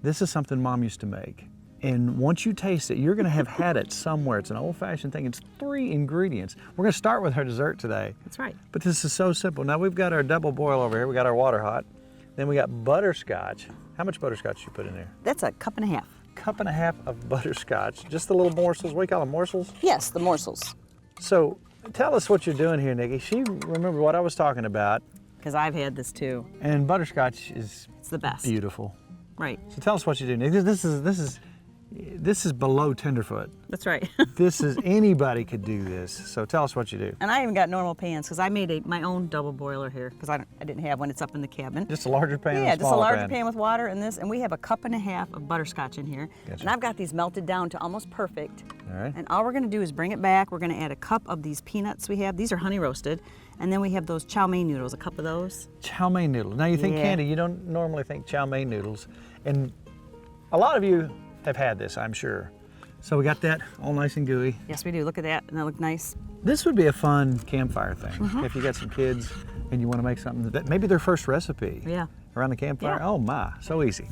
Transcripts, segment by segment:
This is something Mom used to make. And once you taste it, you're gonna have had it somewhere. It's an old-fashioned thing. It's 3 ingredients. We're gonna start with our dessert today. That's right. But this is so simple. Now we've got our double boil over here. We got our water hot. Then we got butterscotch. How much butterscotch you put in there? That's a cup and a half. Cup and a half of butterscotch. Just the little morsels. What do you call them, morsels? Yes, the morsels. So tell us what you're doing here, Nikki. She remembered what I was talking about. Because I've had this too. And butterscotch is It's the best. beautiful. Right. So tell us what you do, Nikki. This is below tenderfoot. That's right. This is, anybody could do this. So tell us what you do. And I even got normal pans because I made my own double boiler here because I didn't have one. It's up in the cabin. Just a larger pan? Yeah, and just a larger pan. pan with water and this. And we have a cup and a half of butterscotch in here. Gotcha. And I've got these melted down to almost perfect. All right. And all we're going to do is bring it back. We're going to add a cup of these peanuts we have. These are honey roasted. And then we have those chow mein noodles, a cup of those. Chow mein noodles. Now you think Yeah. candy, you don't normally think chow mein noodles. And a lot of you have had this, I'm sure. So we got that all nice and gooey. Yes, we do. Look at that. And that look nice. This would be a fun campfire thing. If you got some kids and you want to make something that maybe their first recipe Yeah. around the campfire. Yeah. Oh my, so easy.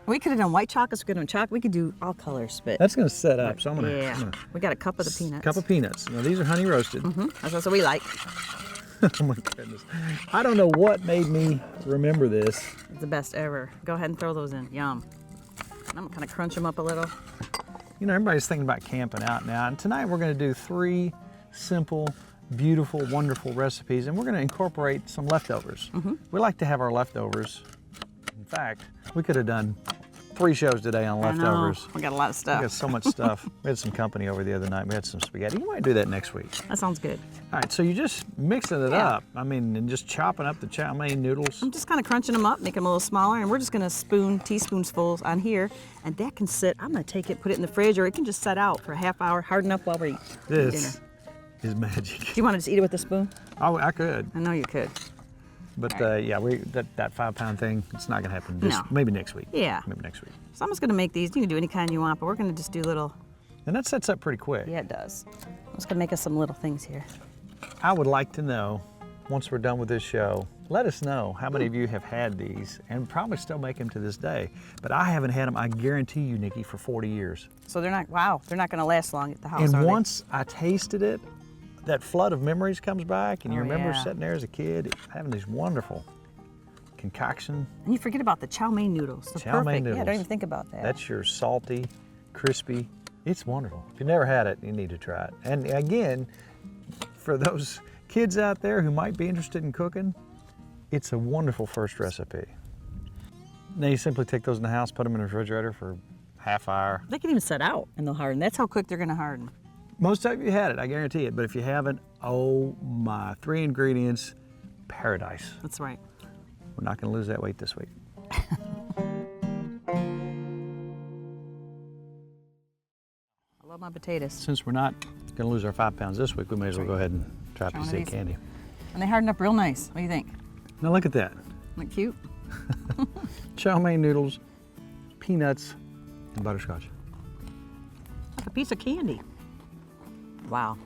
We could have done white chocolates. We could have done chocolate. We could do all colors, but That's gonna set up. So I'm gonna, yeah. We got a cup of the peanuts. Cup of peanuts. Now these are honey roasted. That's what we like. Oh my goodness. I don't know what made me remember this. It's the best ever. Go ahead and throw those in. Yum. I'm gonna kind of crunch them up a little. You know, everybody's thinking about camping out now, and tonight we're gonna do 3 simple, beautiful, wonderful recipes, and we're gonna incorporate some leftovers. We like to have our leftovers. In fact, we could have done 3 shows today on leftovers. I know. We got a lot of We stuff. got so much stuff. We had some company over the other night. We had some spaghetti. You might do that next week. That sounds good. All right, so you're just mixing it Yeah. up. I mean, and just chopping up the chow mein noodles. I'm just kind of crunching them up, making them a little smaller, and we're just gonna teaspoonsfuls on here, and that can sit. I'm gonna take it, put it in the fridge, or it can just set out for a half hour, harden up while we're eating dinner. This is magic. Do you want to just eat it with a spoon? Oh, I could, I know you could. but yeah, that 5-pound thing, it's not gonna happen. Just No. maybe next week. Yeah. Maybe next week. So I'm just gonna make these. You can do any kind you want, but we're gonna just do little. And that sets up pretty quick. Yeah, it does. I'm just gonna make us some little things here. I would like to know, once we're done with this show, let us know how many of you have had these and probably still make them to this day. But I haven't had them, I guarantee you, Nikki, for 40 years. So they're not. Wow, they're not gonna last long at the house. And are they? once I tasted it, that flood of memories comes back, and you Oh, remember yeah. sitting there as a kid having these wonderful concoction. And you forget about the chow mein noodles. They're Chow mein perfect. noodles. Yeah, don't even think about that. That's your salty, crispy. It's wonderful. If you've never had it, you need to try it. And again, for those kids out there who might be interested in cooking, it's a wonderful first recipe. Now you simply take those in the house, put them in the refrigerator for half hour. They can even set out and they'll harden. That's how quick they're gonna harden. Most of you had it, I guarantee it. But if you haven't, oh my, 3 ingredients, paradise. That's right. We're not gonna lose that weight this week. I love my potatoes. Since we're not gonna lose our 5 pounds this week, we may as well go ahead and try a Try piece one of of these. candy. And they harden up real nice. What do you think? Now look at that. Isn't it cute? Chow mein noodles, peanuts, and butterscotch. Like a piece of candy. Wow.